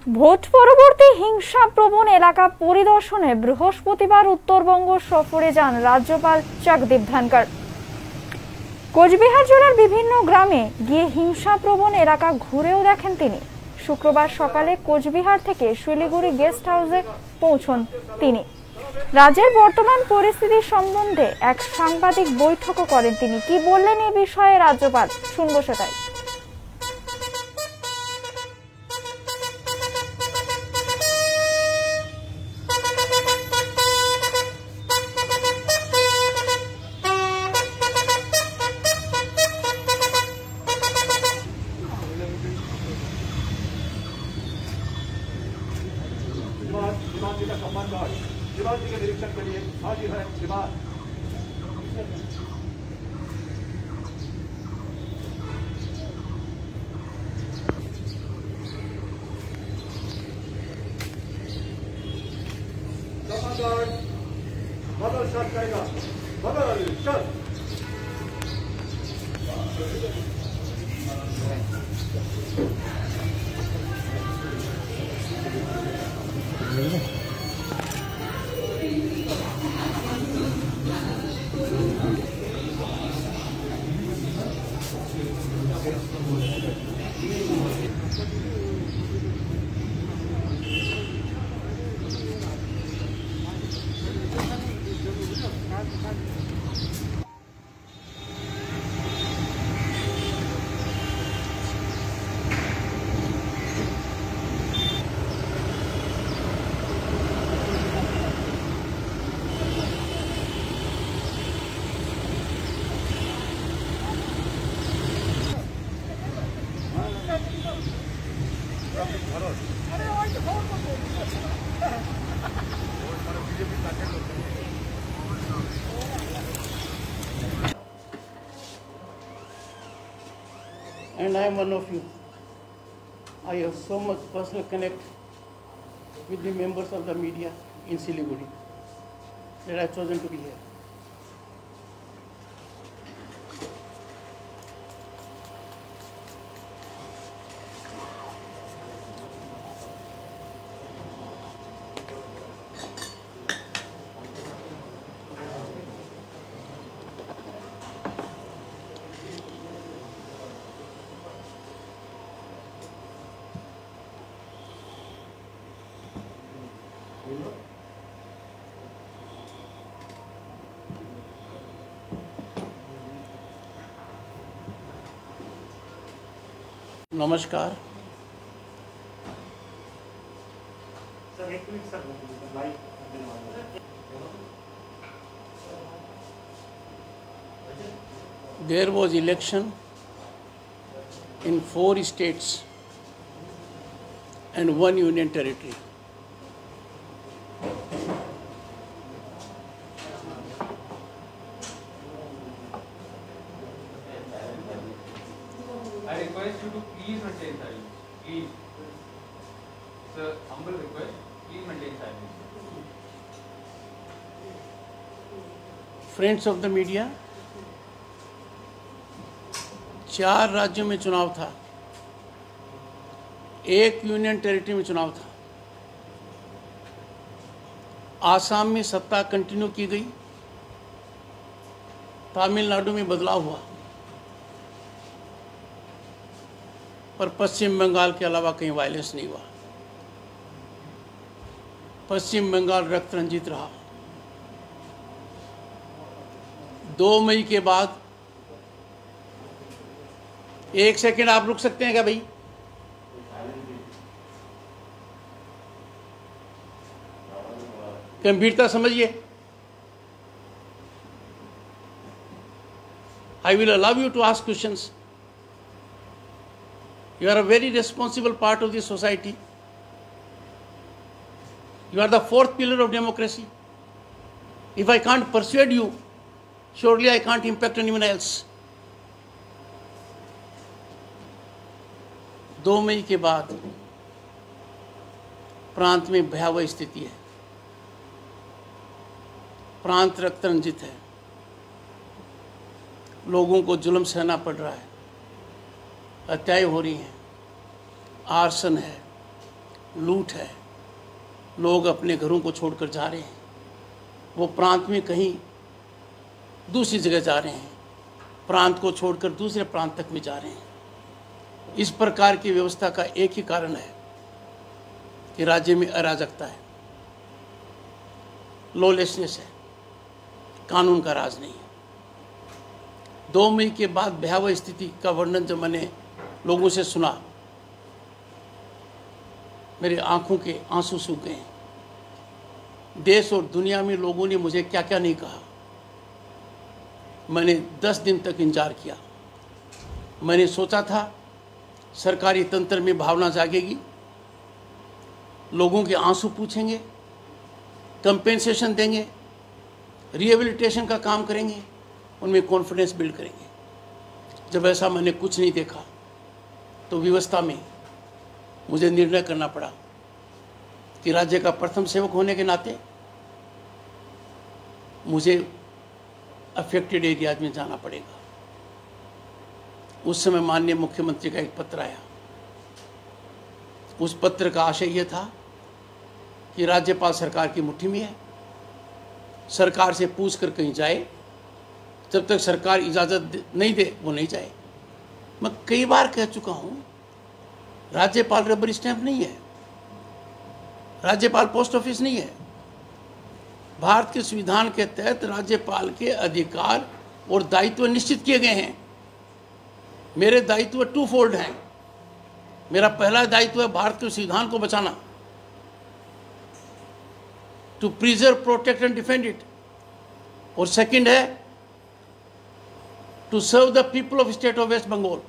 Vote পরবর্তী হিংসাপ্রবণ এলাকা পরিদর্শনে বৃহস্পতিবার উত্তরবঙ্গ সফরে যান রাজ্যপাল জগদীপ ধনকর। কোচবিহার জেলার বিভিন্ন গ্রামে গিয়ে হিংসাপ্রবণ এলাকা ঘুরেও দেখেন তিনি। শুক্রবার সকালে কোচবিহার থেকে শিলিগুড়ি গেস্ট হাউসে পৌঁছন তিনি। রাজ্যের বর্তমান পরিস্থিতি সম্বন্ধে এক সাংবাদিক বৈঠকও করেন তিনি। কি বললেন এই বিষয়ে রাজ্যপাল, শুনবো সেটাই। श्रीमान जी का सम्मान का श्रीमान जी के निरीक्षण के लिए हाजिर है श्रीमान। बदल शर्ट करेगा, बदल shirt. And I am one of you. I have so much personal connect with the members of the media in Siliguri that I have chosen to be here. नमस्कार। There was election in 4 states and 1 union territory. I request you to please maintain silence. Please. Sir, humble request, please maintain silence. Friends of the media, 4 राज्यों में चुनाव था, 1 union territory में चुनाव था। आसाम में सत्ता कंटिन्यू की गई, तमिलनाडु में बदलाव हुआ, पर पश्चिम बंगाल के अलावा कहीं वायलेंस नहीं हुआ। पश्चिम बंगाल रक्त रंजित रहा। 2 मई के बाद, 1 सेकेंड आप रुक सकते हैं क्या भाई? गंभीरता समझिए। I will allow you to ask questions. You are a very responsible part of the society. You are the 4th pillar of democracy. If I can't persuade you, surely I can't impact anyone else. 2 मई के बाद प्रांत में भयावह स्थिति है। प्रांत रक्तरंजित है, लोगों को जुल्म सहना पड़ रहा है, हत्याएं हो रही हैं, आर्सन है, लूट है। लोग अपने घरों को छोड़कर जा रहे हैं, वो प्रांत में कहीं दूसरी जगह जा रहे हैं, प्रांत को छोड़कर दूसरे प्रांत तक भी जा रहे हैं। इस प्रकार की व्यवस्था का एक ही कारण है कि राज्य में अराजकता है, लॉलेसनेस है, कानून का राज नहीं है। 2 मई के बाद भयावह स्थिति का वर्णन जब मैंने लोगों से सुना, मेरी आंखों के आंसू सूख गए। देश और दुनिया में लोगों ने मुझे क्या क्या नहीं कहा। मैंने 10 दिन तक इंतजार किया। मैंने सोचा था सरकारी तंत्र में भावना जागेगी, लोगों के आंसू पूछेंगे, कंपेंसेशन देंगे, रिहेबिलिटेशन का काम करेंगे, उनमें कॉन्फिडेंस बिल्ड करेंगे। जब ऐसा मैंने कुछ नहीं देखा तो व्यवस्था में मुझे निर्णय करना पड़ा कि राज्य का प्रथम सेवक होने के नाते मुझे अफेक्टेड एरियाज में जाना पड़ेगा। उस समय माननीय मुख्यमंत्री का एक पत्र आया। उस पत्र का आशय यह था कि राज्यपाल सरकार की मुट्ठी में है, सरकार से पूछ कर कहीं जाए, जब तक सरकार इजाज़त नहीं दे वो नहीं जाए। मैं कई बार कह चुका हूं, राज्यपाल रबर स्टैंप नहीं है, राज्यपाल पोस्ट ऑफिस नहीं है। भारत के संविधान के तहत राज्यपाल के अधिकार और दायित्व निश्चित किए गए हैं। मेरे दायित्व 2 फोल्ड हैं। मेरा पहला दायित्व है भारत के संविधान को बचाना, to preserve, protect and defend it, और सेकंड है to serve the people of state of West Bengal.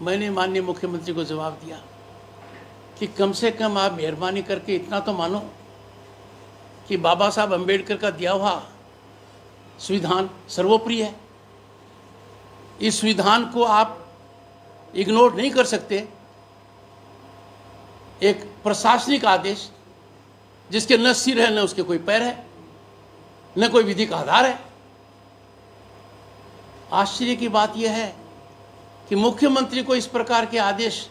मैंने माननीय मुख्यमंत्री को जवाब दिया कि कम से कम आप मेहरबानी करके इतना तो मानो कि बाबा साहब अंबेडकर का दिया हुआ संविधान सर्वोपरि है। इस संविधान को आप इग्नोर नहीं कर सकते। एक प्रशासनिक आदेश जिसके न सिर है न उसके कोई पैर है, न कोई विधि का आधार है। आश्चर्य की बात यह है कि मुख्यमंत्री को इस प्रकार के आदेश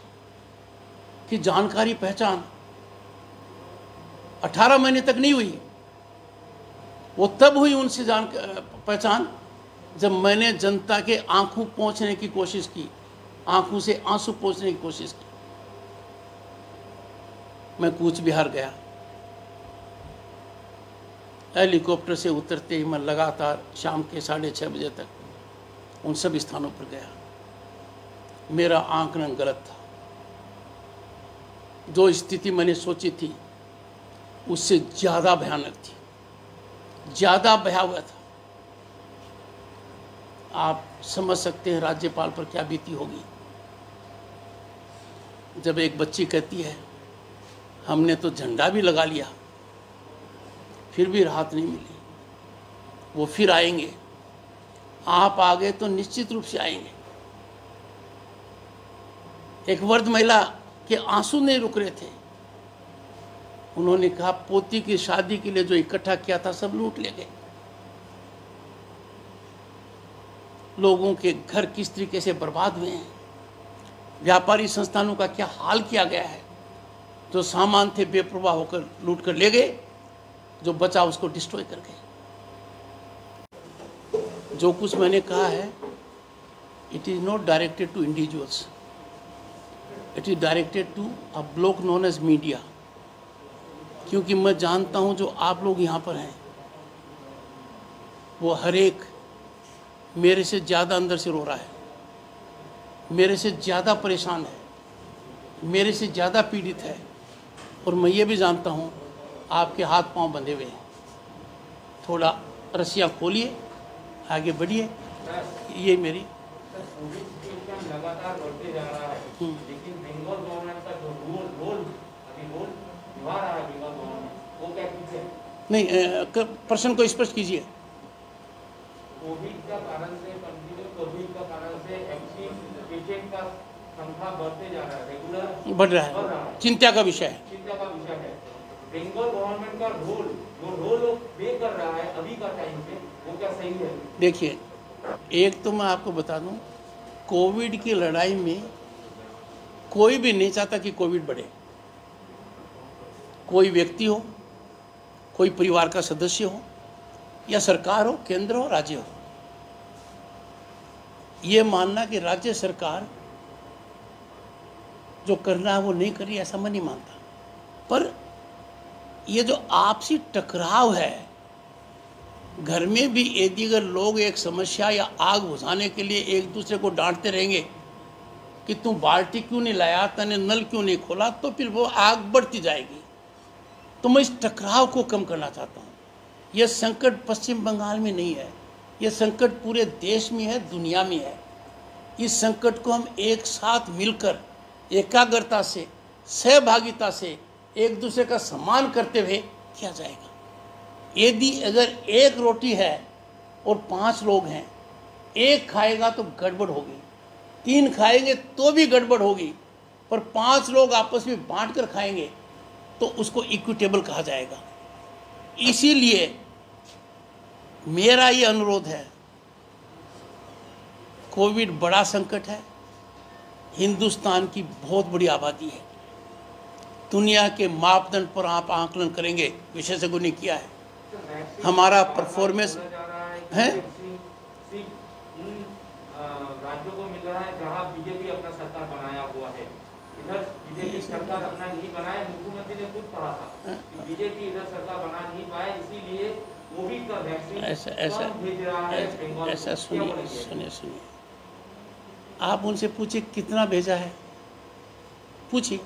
की जानकारी, पहचान 18 महीने तक नहीं हुई। वो तब हुई उनसे पहचान जब मैंने जनता के आंखों पहुंचने की कोशिश की, आंखों से आंसू पहुंचने की कोशिश की। मैं कूच बिहार गया, हेलीकॉप्टर से उतरते ही मैं लगातार शाम के 6:30 बजे तक उन सब स्थानों पर गया। मेरा आंकलन गलत था। जो स्थिति मैंने सोची थी उससे ज़्यादा भयानक थी, ज़्यादा भयावह था। आप समझ सकते हैं राज्यपाल पर क्या बीती होगी जब एक बच्ची कहती है हमने तो झंडा भी लगा लिया फिर भी राहत नहीं मिली, वो फिर आएंगे, आप आ गए तो निश्चित रूप से आएंगे। एक वृद्ध महिला के आंसू नहीं रुक रहे थे। उन्होंने कहा पोती की शादी के लिए जो इकट्ठा किया था सब लूट ले गए। लोगों के घर किस तरीके से बर्बाद हुए हैं, व्यापारी संस्थानों का क्या हाल किया गया है। जो सामान थे बेपरवाह होकर लूट कर ले गए, जो बचा उसको डिस्ट्रॉय कर गए। जो कुछ मैंने कहा है it is not directed to individuals, it is directed to a block known as media. क्योंकि मैं जानता हूं जो आप लोग यहाँ पर हैं वो हर एक मेरे से ज़्यादा अंदर से रो रहा है, मेरे से ज़्यादा परेशान है, मेरे से ज़्यादा पीड़ित है। और मैं ये भी जानता हूँ आपके हाथ पांव बंधे हुए हैं। थोड़ा रस्सियाँ खोलिए, आगे बढ़िए। ये मेरी लगातार बढ़ते जा रहा है, लेकिन बंगाल गवर्नमेंट का जो रोल निभा रहा है बंगाल गवर्नमेंट, वो क्या कीजिए? नहीं, प्रश्न को स्पष्ट कीजिए। कोविड का कारण से एक्टिव पेशेंट का संख्या बढ़ते जा रहा है, रेगुलर बढ़ रहा है, चिंता का विषय है। चिंता का विषय है। बंगाल गवर्नमेंट का रोल प्ले कर रहा है अभी का टाइम पे, वो क्या सही है? देखिए, एक तो मैं आपको बता दूं कोविड की लड़ाई में कोई भी नहीं चाहता कि कोविड बढ़े। कोई व्यक्ति हो, कोई परिवार का सदस्य हो, या सरकार हो, केंद्र हो, राज्य हो। ये मानना कि राज्य सरकार जो करना है वो नहीं कर रही, ऐसा मैं नहीं मानता। पर ये जो आपसी टकराव है, घर में भी यदि अगर लोग एक समस्या या आग बुझाने के लिए एक दूसरे को डांटते रहेंगे कि तू बाल्टी क्यों नहीं लाया, तूने नल क्यों नहीं खोला, तो फिर वो आग बढ़ती जाएगी। तो मैं इस टकराव को कम करना चाहता हूँ। यह संकट पश्चिम बंगाल में नहीं है, यह संकट पूरे देश में है, दुनिया में है। इस संकट को हम एक साथ मिलकर एकाग्रता से, सहभागिता से, एक दूसरे का सम्मान करते हुए किया जाएगा। यदि अगर एक रोटी है और 5 लोग हैं, एक खाएगा तो गड़बड़ होगी, 3 खाएंगे तो भी गड़बड़ होगी, पर 5 लोग आपस में बांटकर खाएंगे तो उसको इक्विटेबल कहा जाएगा। इसीलिए मेरा ये अनुरोध है, कोविड बड़ा संकट है, हिंदुस्तान की बहुत बड़ी आबादी है, दुनिया के मापदंड पर आप आकलन करेंगे, विशेषज्ञों ने किया है, हमारा परफॉर्मेंस है। राज्यों को मिल रहा है जहां बीजेपी अपना सरकार बनाया हुआ है, इधर बीजेपी सरकार अपना नहीं बनाया। मुख्यमंत्री ने खुद कहा था कि बीजेपी इधर सरकार बना नहीं पाया, इसीलिए कोविड का वैक्सीन ऐसा भेज रहा है बंगाल। ऐसा सुनिए, आप उनसे पूछिए कितना भेजा है, पूछिए,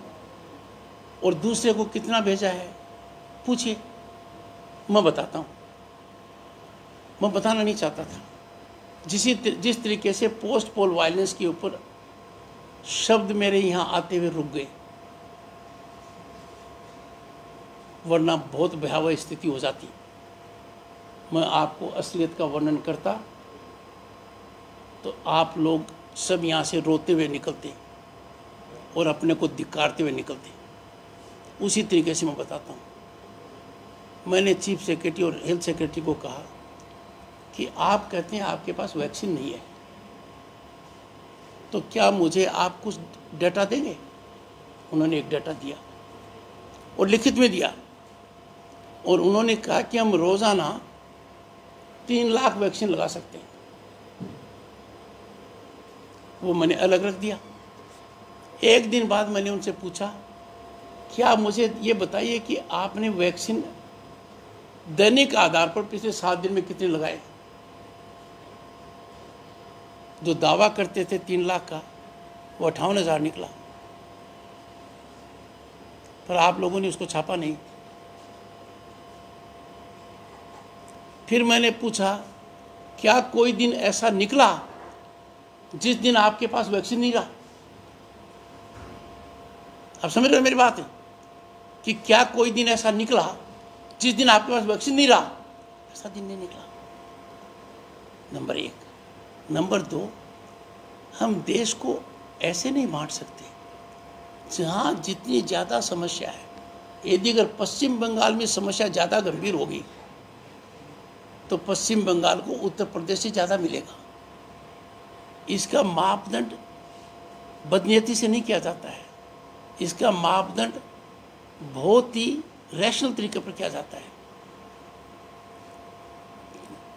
और दूसरे को कितना भेजा है पूछिए। मैं बताता हूँ, मैं बताना नहीं चाहता था। जिस तरीके से पोस्ट पोल वायलेंस के ऊपर शब्द मेरे यहाँ आते हुए रुक गए, वरना बहुत भयावह स्थिति हो जाती। मैं आपको असलियत का वर्णन करता तो आप लोग सब यहाँ से रोते हुए निकलते और अपने को धिक्कारते हुए निकलते। उसी तरीके से मैं बताता हूँ। मैंने चीफ सेक्रेटरी और हेल्थ सेक्रेटरी को कहा कि आप कहते हैं आपके पास वैक्सीन नहीं है, तो क्या मुझे आप कुछ डाटा देंगे? उन्होंने एक डाटा दिया और लिखित में दिया, और उन्होंने कहा कि हम रोज़ाना 3 लाख वैक्सीन लगा सकते हैं। वो मैंने अलग रख दिया। एक दिन बाद मैंने उनसे पूछा, क्या मुझे ये बताइए कि आपने वैक्सीन दैनिक आधार पर पिछले 7 दिन में कितने लगाए? जो दावा करते थे 3 लाख का, वो 58,000 निकला। पर आप लोगों ने उसको छापा नहीं। फिर मैंने पूछा, क्या कोई दिन ऐसा निकला जिस दिन आपके पास वैक्सीन नहीं रहा? आप समझ रहे हो मेरी बात है कि क्या कोई दिन ऐसा निकला जिस दिन आपके पास वैक्सीन नहीं रहा? ऐसा दिन नहीं निकला। नंबर 1। नंबर 2, हम देश को ऐसे नहीं बांट सकते। जहाँ जितनी ज़्यादा समस्या है, यदि अगर पश्चिम बंगाल में समस्या ज़्यादा गंभीर होगी तो पश्चिम बंगाल को उत्तर प्रदेश से ज़्यादा मिलेगा। इसका मापदंड बदनीयती से नहीं किया जाता है, इसका मापदंड बहुत ही रैशनल तरीके पर किया जाता है।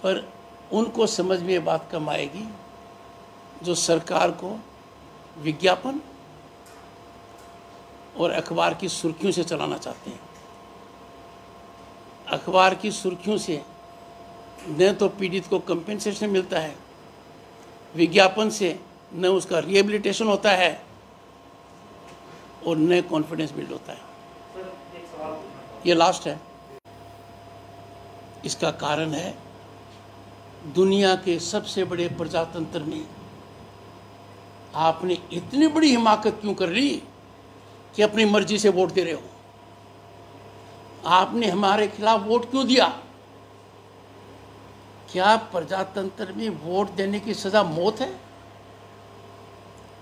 पर उनको समझ में ये बात कम आएगी जो सरकार को विज्ञापन और अखबार की सुर्खियों से चलाना चाहते हैं। अखबार की सुर्खियों से न तो पीड़ित को कंपेंसेशन मिलता है, विज्ञापन से न उसका रिहेबिलिटेशन होता है और न कॉन्फिडेंस बिल्ड होता है। ये लास्ट है। इसका कारण है दुनिया के सबसे बड़े प्रजातंत्र में आपने इतनी बड़ी हिमाकत क्यों कर ली कि अपनी मर्जी से वोट दे रहे हो? आपने हमारे खिलाफ वोट क्यों दिया? क्या प्रजातंत्र में वोट देने की सजा मौत है?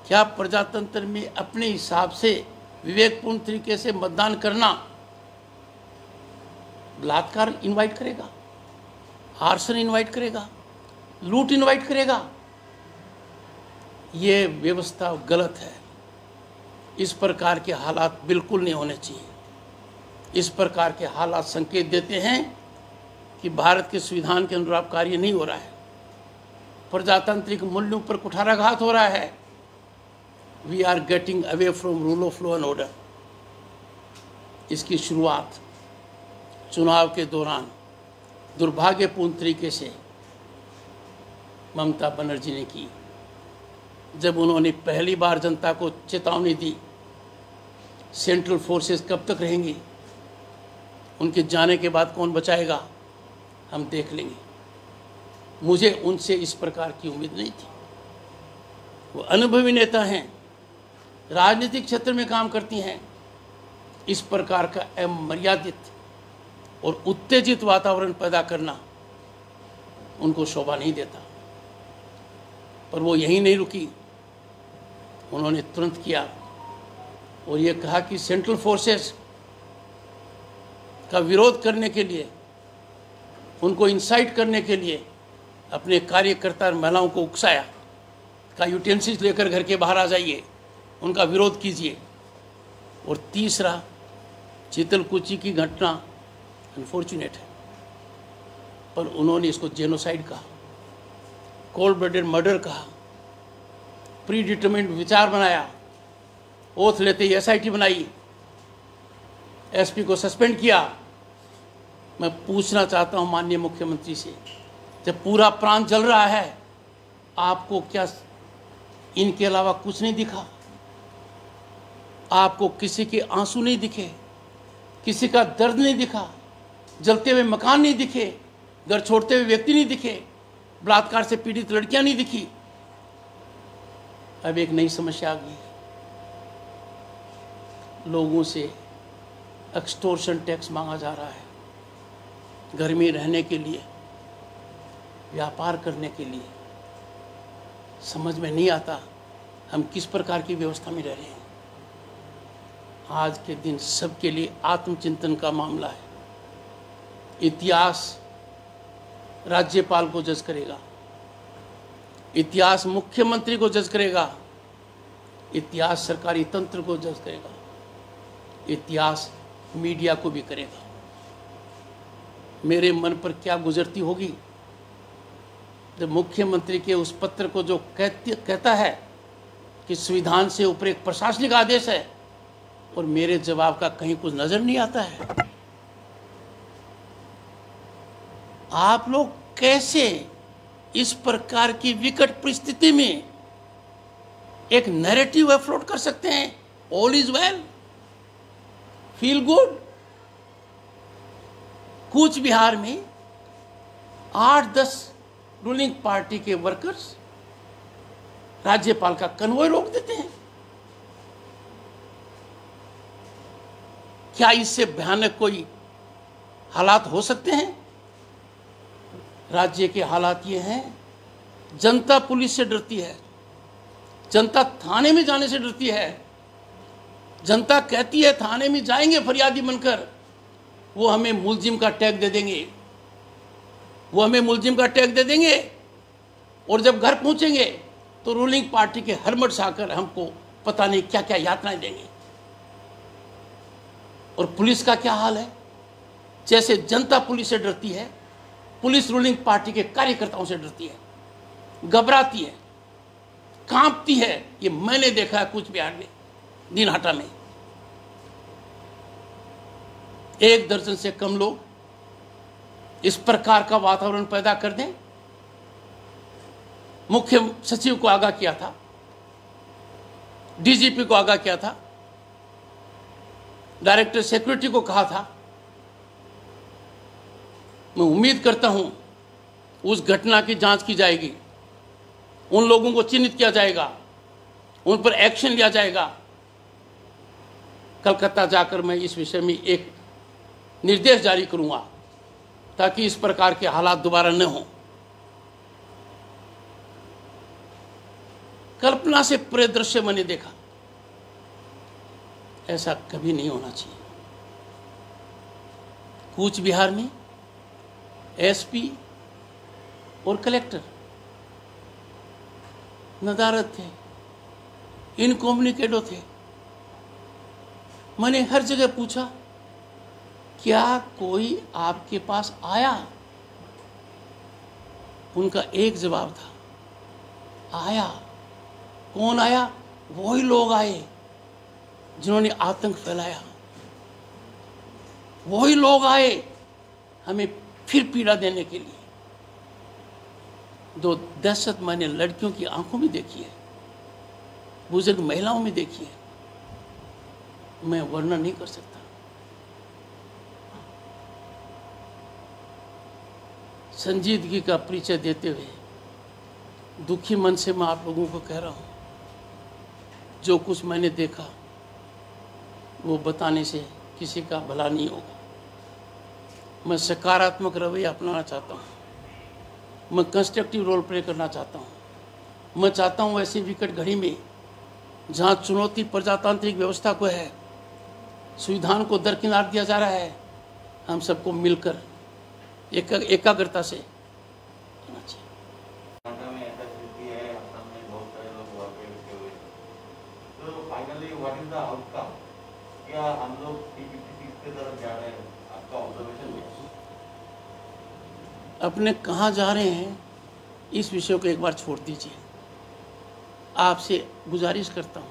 क्या प्रजातंत्र में अपने हिसाब से विवेकपूर्ण तरीके से मतदान करना बलात्कार इनवाइट करेगा, आर्सन इनवाइट करेगा, लूट इनवाइट करेगा? ये व्यवस्था गलत है। इस प्रकार के हालात बिल्कुल नहीं होने चाहिए। इस प्रकार के हालात संकेत देते हैं कि भारत के संविधान के अनुरूप कार्य नहीं हो रहा है, प्रजातांत्रिक मूल्यों पर कुठाराघात हो रहा है। We are getting away from rule of law and order. इसकी शुरुआत चुनाव के दौरान दुर्भाग्यपूर्ण तरीके से ममता बनर्जी ने की, जब उन्होंने पहली बार जनता को चेतावनी दी सेंट्रल फोर्सेस कब तक रहेंगी, उनके जाने के बाद कौन बचाएगा, हम देख लेंगे। मुझे उनसे इस प्रकार की उम्मीद नहीं थी। वो अनुभवी नेता हैं, राजनीतिक क्षेत्र में काम करती हैं। इस प्रकार का अमर्यादित और उत्तेजित वातावरण पैदा करना उनको शोभा नहीं देता। पर वो यहीं नहीं रुकी, उन्होंने तुरंत किया और ये कहा कि सेंट्रल फोर्सेस का विरोध करने के लिए, उनको इंसाइट करने के लिए अपने कार्यकर्ता और महिलाओं को उकसाया, का यूटेंसिल्स लेकर घर के बाहर आ जाइए, उनका विरोध कीजिए। और तीसरा, चितलकुची की घटना अनफॉर्चुनेट है, पर उन्होंने इसको जेनोसाइड कहा, कोल्ड ब्लडेड मर्डर कहा, प्री डिटरमिन्ड विचार बनाया, ओथ लेते ही SIT बनाई, SP को सस्पेंड किया। मैं पूछना चाहता हूं माननीय मुख्यमंत्री से, जब पूरा प्रांत जल रहा है, आपको क्या इनके अलावा कुछ नहीं दिखा? आपको किसी के आंसू नहीं दिखे, किसी का दर्द नहीं दिखा, जलते हुए मकान नहीं दिखे, घर छोड़ते हुए व्यक्ति नहीं दिखे, बलात्कार से पीड़ित लड़कियां नहीं दिखी? अब एक नई समस्या आ गई, लोगों से एक्सटॉर्शन टैक्स मांगा जा रहा है, घर में रहने के लिए, व्यापार करने के लिए। समझ में नहीं आता हम किस प्रकार की व्यवस्था में रह रहे हैं। आज के दिन सबके लिए आत्मचिंतन का मामला है। इतिहास राज्यपाल को जज करेगा, इतिहास मुख्यमंत्री को जज करेगा, इतिहास सरकारी तंत्र को जज करेगा, इतिहास मीडिया को भी करेगा। मेरे मन पर क्या गुजरती होगी जब मुख्यमंत्री के उस पत्र को जो कहता है कि संविधान से ऊपर एक प्रशासनिक आदेश है, और मेरे जवाब का कहीं कुछ नजर नहीं आता है। आप लोग कैसे इस प्रकार की विकट परिस्थिति में एक नैरेटिव फ्लोट कर सकते हैं? All is well, feel good. Cooch Behar में 8-10 रूलिंग पार्टी के वर्कर्स राज्यपाल का कन्वॉय रोक देते हैं। क्या इससे भयानक कोई हालात हो सकते हैं? राज्य के हालात ये हैं, जनता पुलिस से डरती है, जनता थाने में जाने से डरती है। जनता कहती है थाने में जाएंगे फरियादी बनकर, वो हमें मुलजिम का टैग दे देंगे, वो हमें मुलजिम का टैग दे देंगे, और जब घर पहुंचेंगे तो रूलिंग पार्टी के हरमट आकर हमको पता नहीं क्या क्या यातनाएं देंगे। और पुलिस का क्या हाल है? जैसे जनता पुलिस से डरती है, पुलिस रूलिंग पार्टी के कार्यकर्ताओं से डरती है, घबराती है, कांपती है। ये मैंने देखा है कूच बिहार में, दिनहाटा में 1 दर्जन से कम लोग इस प्रकार का वातावरण पैदा कर दें। मुख्य सचिव को आगाह किया था, DGP को आगाह किया था, डायरेक्टर सिक्योरिटी को कहा था। मैं उम्मीद करता हूं उस घटना की जांच की जाएगी, उन लोगों को चिन्हित किया जाएगा, उन पर एक्शन लिया जाएगा। कलकत्ता जाकर मैं इस विषय में एक निर्देश जारी करूंगा ताकि इस प्रकार के हालात दोबारा न हों। कल्पना से परे दृश्य मैंने देखा, ऐसा कभी नहीं होना चाहिए। कूच बिहार में SP और कलेक्टर नदारद थे, इनकम्युनिकेटो थे। मैंने हर जगह पूछा, क्या कोई आपके पास आया? उनका एक जवाब था, आया। कौन आया? वही लोग आए जिन्होंने आतंक फैलाया। वही लोग आए हमें फिर पीड़ा देने के लिए। दो दहशत मैंने लड़कियों की आंखों में देखी है, बुजुर्ग महिलाओं में देखी है, मैं वर्णन नहीं कर सकता। संजीदगी का परिचय देते हुए दुखी मन से मैं आप लोगों को कह रहा हूं, जो कुछ मैंने देखा वो बताने से किसी का भला नहीं होगा। मैं सकारात्मक रवैया अपनाना चाहता हूँ, मैं कंस्ट्रक्टिव रोल प्ले करना चाहता हूँ। मैं चाहता हूँ ऐसी विकट घड़ी में जहाँ चुनौती प्रजातांत्रिक व्यवस्था को है, संविधान को दरकिनार दिया जा रहा है, हम सबको मिलकर एकाग्रता से करना चाहिए। में ऐसा स्थिति है, असम में बहुत सारे लोग वहाँ पे रुके हुए हैं। तो finally what is the outcome? क्या हम लोग P56 की तरफ जा रहे हैं? आपका ऑब्जर्वेशन है? अपने कहाँ जा रहे हैं इस विषय को एक बार छोड़ दीजिए। आपसे गुजारिश करता हूँ,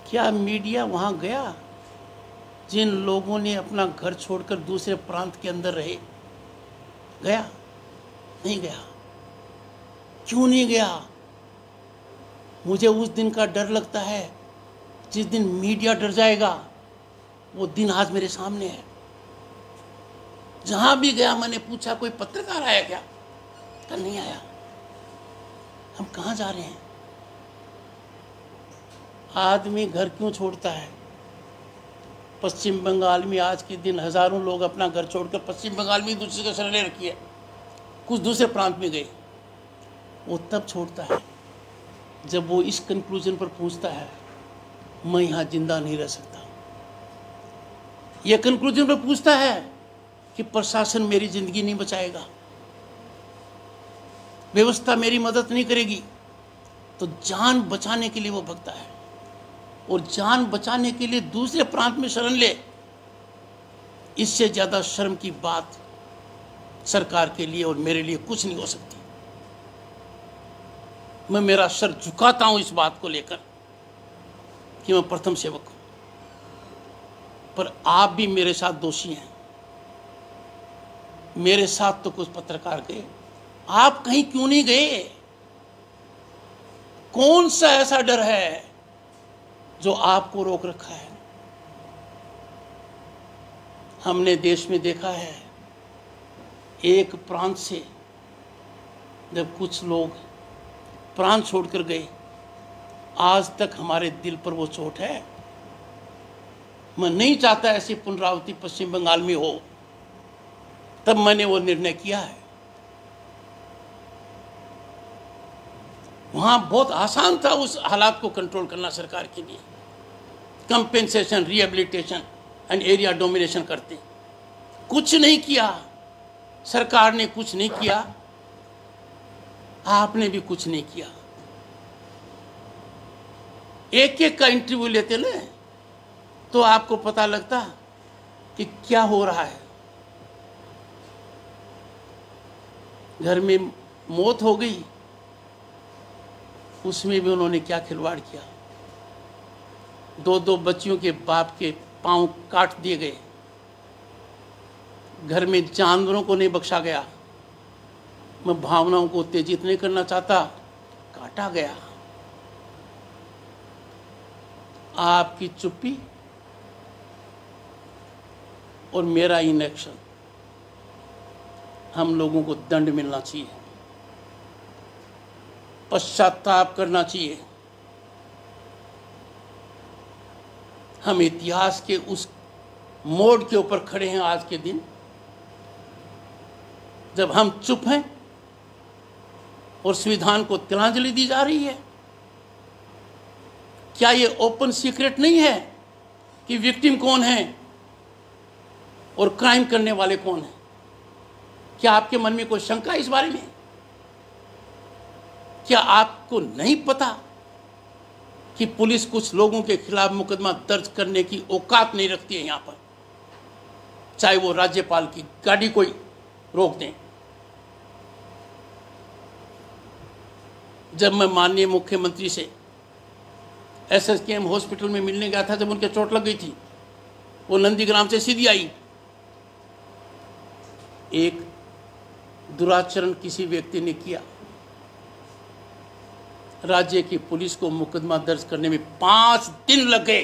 क्या मीडिया वहाँ गया? जिन लोगों ने अपना घर छोड़कर दूसरे प्रांत के अंदर रहे, गया? नहीं गया। क्यों नहीं गया? मुझे उस दिन का डर लगता है जिस दिन मीडिया डर जाएगा। वो दिन आज मेरे सामने है। जहां भी गया मैंने पूछा, कोई पत्रकार आया क्या? तो नहीं आया। हम कहां जा रहे हैं? आदमी घर क्यों छोड़ता है? पश्चिम बंगाल में आज के दिन हजारों लोग अपना घर छोड़कर पश्चिम बंगाल में दूसरे का शरण ले रखी है, कुछ दूसरे प्रांत में गए। वो तब छोड़ता है जब वो इस कंक्लूजन पर पहुंचता है, मैं यहां जिंदा नहीं रह सकता। यह कंक्लूजन पर पूछता है कि प्रशासन मेरी जिंदगी नहीं बचाएगा, व्यवस्था मेरी मदद नहीं करेगी, तो जान बचाने के लिए वो भगता है। और जान बचाने के लिए दूसरे प्रांत में शरण ले, इससे ज्यादा शर्म की बात सरकार के लिए और मेरे लिए कुछ नहीं हो सकती। मैं मेरा सर झुकाता हूं इस बात को लेकर कि मैं प्रथम सेवक हूं, पर आप भी मेरे साथ दोषी हैं। मेरे साथ तो कुछ पत्रकार गए, आप कहीं क्यों नहीं गए? कौन सा ऐसा डर है जो आपको रोक रखा है? हमने देश में देखा है, एक प्रांत से जब कुछ लोग प्राण छोड़कर गए, आज तक हमारे दिल पर वो चोट है। मैं नहीं चाहता ऐसी पुनरावृत्ति पश्चिम बंगाल में हो, तब मैंने वो निर्णय किया है। वहां बहुत आसान था उस हालात को कंट्रोल करना सरकार के लिए। Compensation, rehabilitation and area domination करते, कुछ नहीं किया। सरकार ने कुछ नहीं किया, आपने भी कुछ नहीं किया। एक एक का इंटरव्यू लेते ना तो आपको पता लगता कि क्या हो रहा है। घर में मौत हो गई, उसमें भी उन्होंने क्या खिलवाड़ किया। दो दो बच्चियों के बाप के पांव काट दिए गए, घर में जानवरों को नहीं बख्शा गया। मैं भावनाओं को उत्तेजित नहीं करना चाहता, काटा गया। आपकी चुप्पी और मेरा इनएक्शन, हम लोगों को दंड मिलना चाहिए, पश्चाताप करना चाहिए। हम इतिहास के उस मोड़ के ऊपर खड़े हैं आज के दिन, जब हम चुप हैं और संविधान को तिलांजलि दी जा रही है। क्या ये ओपन सीक्रेट नहीं है कि विक्टिम कौन है और क्राइम करने वाले कौन हैं? क्या आपके मन में कोई शंका है इस बारे में? क्या आपको नहीं पता कि पुलिस कुछ लोगों के खिलाफ मुकदमा दर्ज करने की औकात नहीं रखती है। यहाँ पर चाहे वो राज्यपाल की गाड़ी कोई रोक दें। जब मैं माननीय मुख्यमंत्री से SSKM हॉस्पिटल में मिलने गया था, जब उनके चोट लग गई थी, वो नंदीग्राम से सीधी आई। एक दुराचरण किसी व्यक्ति ने किया, राज्य की पुलिस को मुकदमा दर्ज करने में 5 दिन लग गए।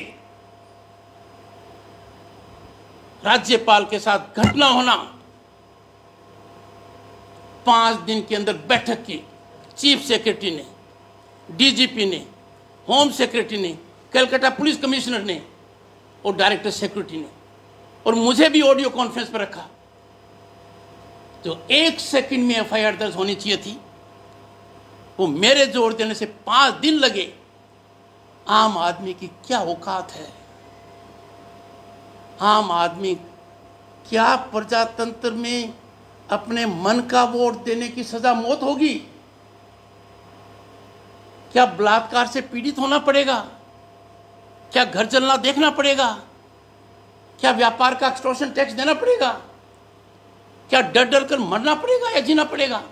राज्यपाल के साथ घटना होना, 5 दिन के अंदर बैठक की चीफ सेक्रेटरी ने, DGP ने, होम सेक्रेटरी ने, कलकत्ता पुलिस कमिश्नर ने और डायरेक्टर सिक्योरिटी ने, और मुझे भी ऑडियो कॉन्फ्रेंस पर रखा। जो 1 सेकंड में FIR दर्ज होनी चाहिए थी, वो मेरे जोर देने से 5 दिन लगे। आम आदमी की क्या औकात है? आम आदमी क्या प्रजातंत्र में अपने मन का वोट देने की सजा मौत होगी? क्या बलात्कार से पीड़ित होना पड़ेगा? क्या घर जलना देखना पड़ेगा? क्या व्यापार का एक्सटॉर्शन टैक्स देना पड़ेगा? क्या डर डर कर मरना पड़ेगा या जीना पड़ेगा?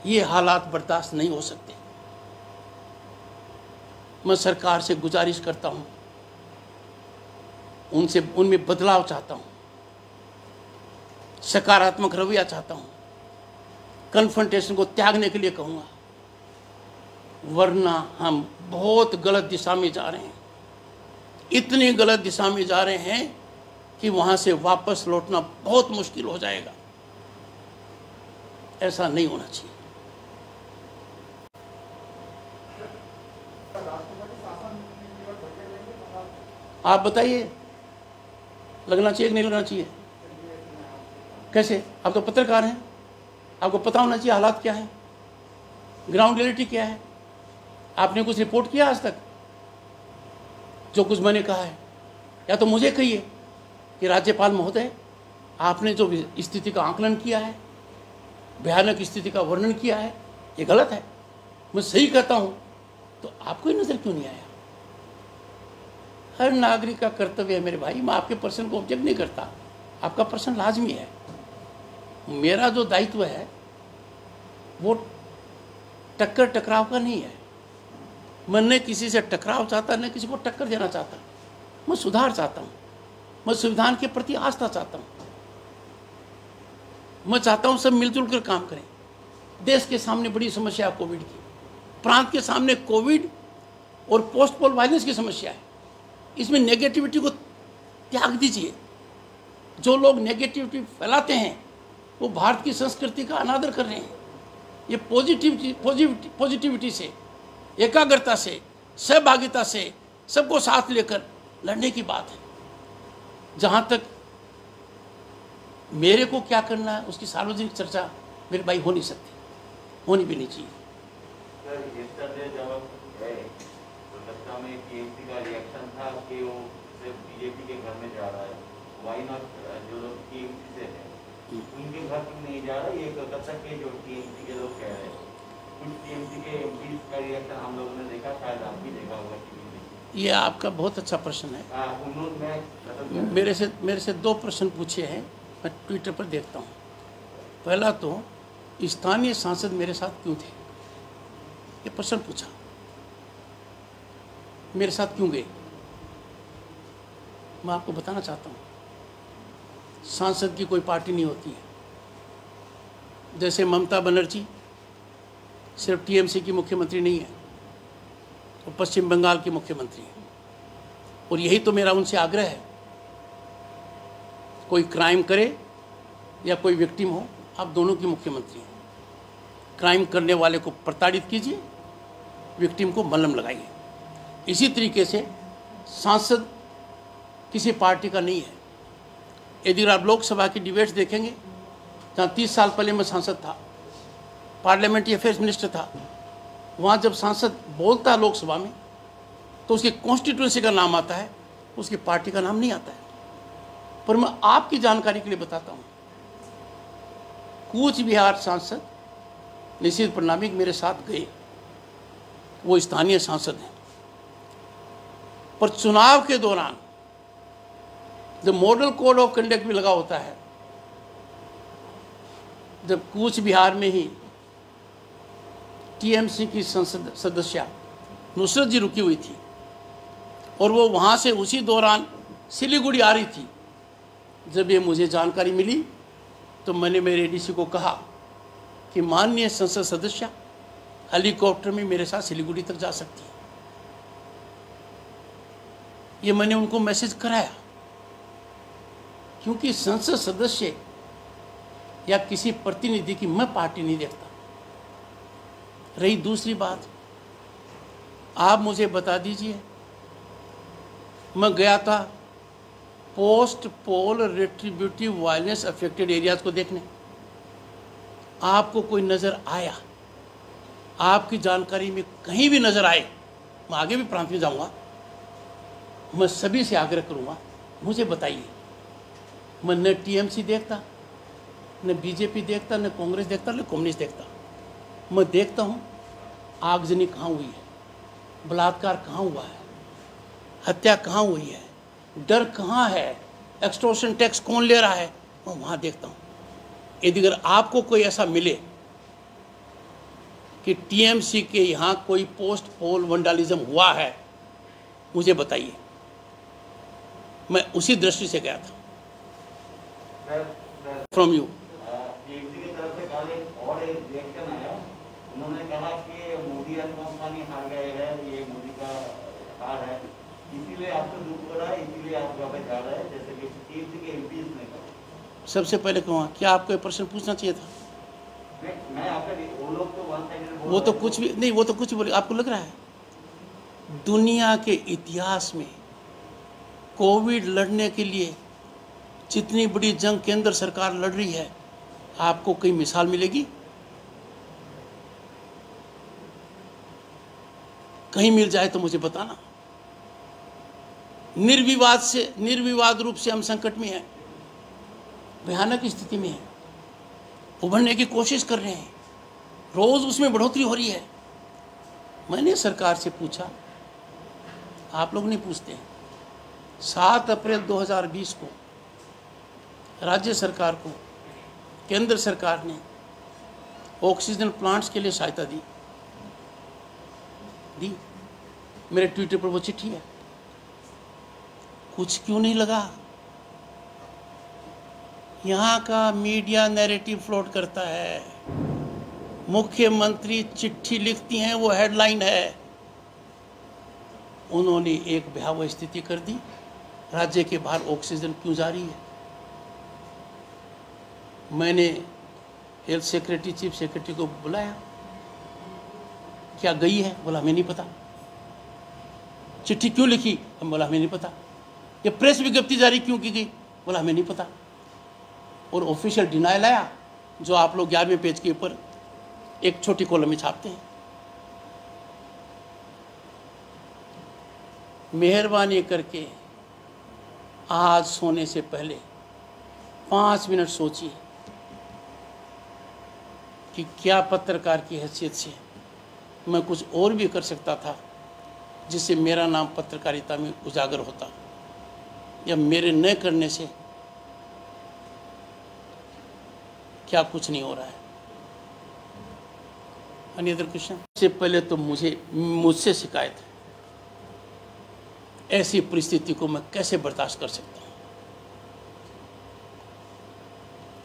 ये हालात बर्दाश्त नहीं हो सकते। मैं सरकार से गुजारिश करता हूं, उनमें बदलाव चाहता हूं, सकारात्मक रवैया चाहता हूं, कन्फ्रंटेशन को त्यागने के लिए कहूंगा, वरना हम बहुत गलत दिशा में जा रहे हैं। इतनी गलत दिशा में जा रहे हैं कि वहां से वापस लौटना बहुत मुश्किल हो जाएगा। ऐसा नहीं होना चाहिए। आप बताइए, लगना चाहिए कि नहीं लगना चाहिए? कैसे? आप तो पत्रकार हैं, आपको पता होना चाहिए हालात क्या है, ग्राउंड रियलिटी क्या है। आपने कुछ रिपोर्ट किया आज तक? जो कुछ मैंने कहा है, या तो मुझे कहिए कि राज्यपाल महोदय, आपने जो स्थिति का आकलन किया है, भयानक स्थिति का वर्णन किया है, ये गलत है। मैं सही कहता हूं तो आपको ही नजर क्यों नहीं आया? हर नागरिक का कर्तव्य है मेरे भाई। मैं आपके पर्सन को ऑब्जेक्ट नहीं करता, आपका पर्सन लाजमी है। मेरा जो दायित्व है वो टक्कर टकराव का नहीं है। मैं न किसी से टकराव चाहता, न किसी को टक्कर देना चाहता। मैं सुधार चाहता हूँ, मैं संविधान के प्रति आस्था चाहता हूँ। मैं चाहता हूँ सब मिलजुल कर काम करें। देश के सामने बड़ी समस्या है कोविड की, प्रांत के सामने कोविड और पोस्ट पोल वायलेंस की समस्या है। इसमें नेगेटिविटी को त्याग दीजिए। जो लोग नेगेटिविटी फैलाते हैं वो भारत की संस्कृति का अनादर कर रहे हैं। ये पॉजिटिविटी से, एकाग्रता से, सहभागिता से, सबको साथ लेकर लड़ने की बात है। जहाँ तक मेरे को क्या करना है उसकी सार्वजनिक चर्चा मेरे भाई हो नहीं सकती, होनी भी नहीं चाहिए। कोलकाता में TMC का रिएक्शन था कि वो सिर्फ BJP के घर में जा रहा है, वाई नॉट जो लोग TMC से हैं उनके घर में नहीं जा रहा। ये कोलकाता के जो TMC के लोग कह रहे हैं। कुछ TMC के MPs का रिएक्शन हम लोगों ने देखा, शायद आप भी देखा होगा टीवी में। ये आपका बहुत अच्छा प्रश्न है। उन्होंने मेरे से 2 प्रश्न पूछे हैं, मैं ट्विटर पर देखता हूँ। पहला तो स्थानीय सांसद मेरे साथ क्यों थे, ये प्रश्न पूछा। मेरे साथ क्यों गए? मैं आपको बताना चाहता हूँ, सांसद की कोई पार्टी नहीं होती है। जैसे ममता बनर्जी सिर्फ TMC की मुख्यमंत्री नहीं है, वो पश्चिम बंगाल की मुख्यमंत्री है। और यही तो मेरा उनसे आग्रह है, कोई क्राइम करे या कोई विक्टिम हो, आप दोनों की मुख्यमंत्री हैं। क्राइम करने वाले को प्रताड़ित कीजिए, विक्टिम को मलहम लगाइए। इसी तरीके से सांसद किसी पार्टी का नहीं है। यदि आप लोकसभा की डिबेट्स देखेंगे, जहाँ 30 साल पहले मैं सांसद था, पार्लियामेंट्री अफेयर्स मिनिस्टर था, वहाँ जब सांसद बोलता है लोकसभा में तो उसकी कॉन्स्टिट्यूंसी का नाम आता है, उसकी पार्टी का नाम नहीं आता है। पर मैं आपकी जानकारी के लिए बताता हूँ, कूच बिहार सांसद निशीथ प्रणामिक मेरे साथ गए। वो स्थानीय सांसद हैं। पर चुनाव के दौरान जब मॉडल कोड ऑफ कंडक्ट भी लगा होता है, जब कूच बिहार में ही टीएमसी की संसद सदस्य नुसरत जी रुकी हुई थी और वो वहाँ से उसी दौरान सिलीगुड़ी आ रही थी, जब ये मुझे जानकारी मिली तो मैंने मेरे एडीसी को कहा कि माननीय संसद सदस्य हेलीकॉप्टर में मेरे साथ सिलीगुड़ी तक जा सकती है। ये मैंने उनको मैसेज कराया, क्योंकि संसद सदस्य या किसी प्रतिनिधि की मैं पार्टी नहीं देखता। रही दूसरी बात, आप मुझे बता दीजिए, मैं गया था पोस्ट पोल रेट्रीब्यूटिव वायलेंस अफेक्टेड एरियाज को देखने, आपको कोई नज़र आया? आपकी जानकारी में कहीं भी नज़र आए, मैं आगे भी प्रांत में जाऊंगा, मैं सभी से आग्रह करूंगा, मुझे बताइए। मैं न टीएमसी देखता, न बीजेपी देखता, न कांग्रेस देखता, न कम्युनिस्ट देखता। मैं देखता हूँ आगजनी कहाँ हुई है, बलात्कार कहाँ हुआ है, हत्या कहाँ हुई है, डर कहाँ है, एक्सटॉर्शन टैक्स कौन ले रहा है, मैं वहाँ देखता हूँ। यदि अगर आपको कोई ऐसा मिले कि टीएमसी के यहाँ कोई पोस्ट पोल वंडालिज्म हुआ है, मुझे बताइए। मैं उसी दृष्टि से गया था। फ्रॉम यू टीएमसी की तरफ से कल एक और एक रिएक्शन आया, उन्होंने कहा कि मोदी अंबानी हार गए हैं, ये मोदी का हार है, इसीलिए आपको दुख हो रहा है, इसीलिए आप वापस जा रहे हैं, जैसे कि टीएमसी के एमपीज ने कहा। सबसे पहले कहूँ, क्या आपको ये प्रश्न पूछना चाहिए था? मैं आपका वो लोग तो वन साइड वो तो कुछ भी नहीं, वो तो कुछ भी बोले। आपको लग रहा है दुनिया के इतिहास में कोविड लड़ने के लिए जितनी बड़ी जंग केंद्र सरकार लड़ रही है, आपको कोई मिसाल मिलेगी? कहीं मिल जाए तो मुझे बताना। निर्विवाद रूप से हम संकट में हैं, भयानक स्थिति में हैं, उभरने की कोशिश कर रहे हैं, रोज उसमें बढ़ोतरी हो रही है। मैंने सरकार से पूछा, आप लोग नहीं पूछते हैं, 7 अप्रैल 2020 को राज्य सरकार को केंद्र सरकार ने ऑक्सीजन प्लांट्स के लिए सहायता दी। मेरे ट्विटर पर वो चिट्ठी है। कुछ क्यों नहीं लगा? यहाँ का मीडिया नैरेटिव फ्लोट करता है, मुख्यमंत्री चिट्ठी लिखती हैं, वो हेडलाइन है। उन्होंने एक भयावह स्थिति कर दी, राज्य के बाहर ऑक्सीजन क्यों जा रही है? मैंने हेल्थ सेक्रेटरी, चीफ सेक्रेटरी को बुलाया, क्या गई है? बोला हमें नहीं पता। चिट्ठी क्यों लिखी? हम बोला हमें नहीं पता। ये प्रेस विज्ञप्ति जारी क्यों की गई? बोला हमें नहीं पता। और ऑफिशियल डिनायल आया, जो आप लोग 11वें पेज के ऊपर एक छोटी कॉलम में छापते हैं। मेहरबानी करके आज सोने से पहले 5 मिनट सोचिए कि क्या पत्रकार की हैसियत से मैं कुछ और भी कर सकता था जिससे मेरा नाम पत्रकारिता में उजागर होता, या मेरे न करने से क्या कुछ नहीं हो रहा है। Any other question? से पहले तो मुझसे शिकायत है, ऐसी परिस्थिति को मैं कैसे बर्दाश्त कर सकता हूँ?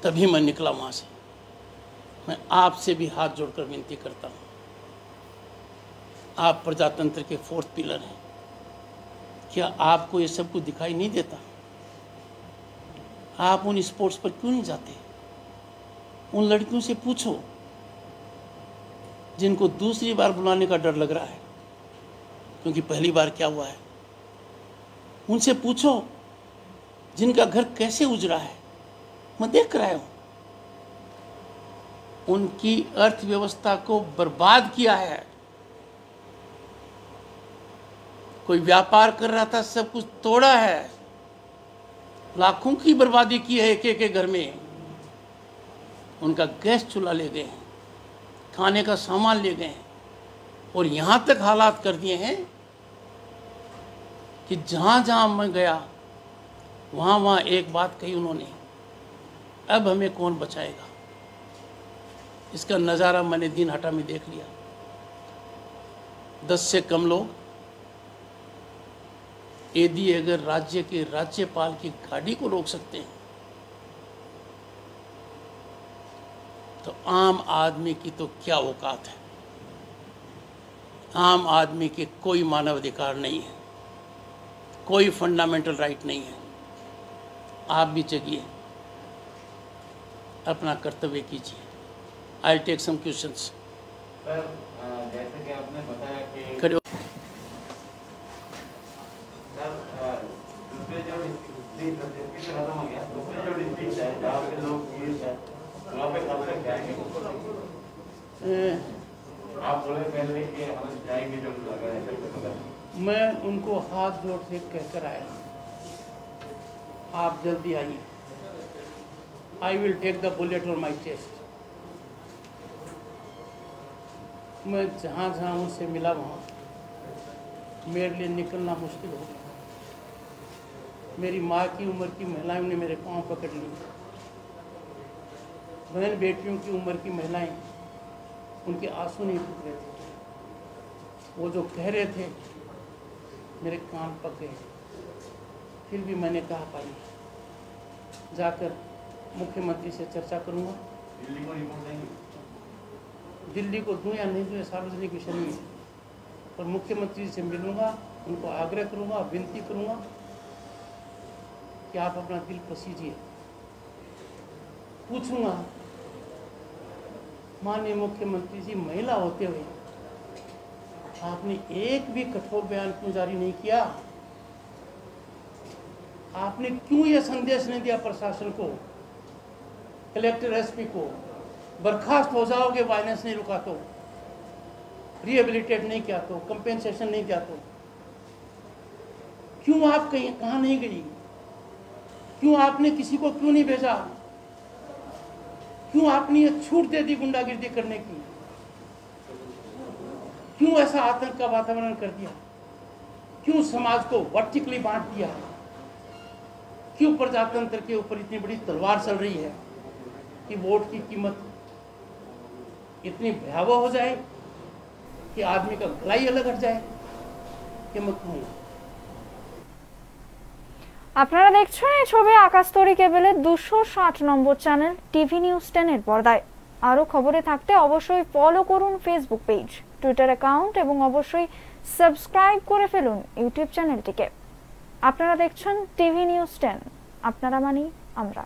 तभी मैं निकला वहाँ से। मैं आपसे भी हाथ जोड़कर विनती करता हूँ, आप प्रजातंत्र के 4th पिलर हैं, क्या आपको ये सब कुछ दिखाई नहीं देता? आप उन स्पोर्ट्स पर क्यों नहीं जाते? उन लड़कियों से पूछो जिनको दूसरी बार बुलाने का डर लग रहा है, क्योंकि पहली बार क्या हुआ है। उनसे पूछो जिनका घर कैसे उजड़ा है, मैं देख रहा हूं। उनकी अर्थव्यवस्था को बर्बाद किया है। कोई व्यापार कर रहा था, सब कुछ तोड़ा है, लाखों की बर्बादी की है एक एक घर में। उनका गैस चूल्हा ले गए हैं, खाने का सामान ले गए हैं, और यहां तक हालात कर दिए हैं कि जहां जहां मैं गया वहां वहां एक बात कही उन्होंने, अब हमें कौन बचाएगा। इसका नज़ारा मैंने दिनहाटा में देख लिया। 10 से कम लोग, यदि अगर राज्य के राज्यपाल की गाड़ी को रोक सकते हैं तो आम आदमी की तो क्या औकात है। आम आदमी के कोई मानवाधिकार नहीं है, कोई फंडामेंटल राइट नहीं है। आप भी जगिए, अपना कर्तव्य कीजिए। I take some questions. Sir जैसे कि आपने बताया कि खड़े सर दूसरे जो डिस्ट्रिक्ट खत्म हो गया, दूसरे जो डिस्ट्रिक्ट है जहाँ पे लोग पीड़ित है वहाँ पे कब तक जाएंगे? आप बोले पहले कि हम जाएंगे जब लगा है। मैं उनको हाथ जोड़ से कहकर आया, आप जल्दी आइए। I will take the bullet on my chest. मैं जहाँ जहाँ उनसे मिला वहाँ मेरे लिए निकलना मुश्किल हो गया। मेरी माँ की उम्र की महिलाएं ने मेरे पाँव पकड़ ली, बहन बेटियों की उम्र की महिलाएं, उनके आंसू नहीं रुक रहे थे। वो जो कह रहे थे मेरे कान पक गए। फिर भी मैंने कहा भाई जाकर मुख्यमंत्री से चर्चा करूंगा। दिल्ली को रिपोर्ट देंगे? दिल्ली को दूं या नहीं दूं सार्वजनिक विषय नहीं है, पर मुख्यमंत्री से मिलूंगा, उनको आग्रह करूंगा, विनती करूंगा कि आप अपना दिल पसीजिए। पूछूंगा माननीय मुख्यमंत्री जी, महिला होते हुए आपने एक भी कठोर बयान क्यों जारी नहीं किया? आपने क्यों यह संदेश नहीं दिया प्रशासन को, कलेक्टर एसपी को, बर्खास्त हो जाओगे वायलेंस नहीं रुका तो, रिहेबिलिटेट नहीं किया तो, कंपेंसेशन नहीं किया तो? क्यों आप कहीं कहाँ नहीं गई? क्यों आपने किसी को क्यों नहीं भेजा? क्यों आपने ये छूट दे दी गुंडागिर्दी करने की? क्यों ऐसा आतंक का वातावरण कर दिया? क्यों समाज को वर्टिकली बांट दिया? क्यों प्रजातंत्र के ऊपर इतनी बड़ी तलवार चल रही है कि वोट की कीमत इतनी भयावह हो जाए कि आदमी का गला ही अलग हट जाए? कि मैं कहूँगा। আপনারা দেখছেন এই ছবি আকাশতরী কেবলের 260 নম্বর চ্যানেল টিভি নিউজ 10 এর পর্দায়। আরো খবরে থাকতে অবশ্যই ফলো করুন ফেসবুক পেজ, টুইটার অ্যাকাউন্ট এবং অবশ্যই সাবস্ক্রাইব করে ফেলুন ইউটিউব চ্যানেলটিকে। আপনারা দেখছেন টিভি নিউজ 10, আপনারা মানি আমরা।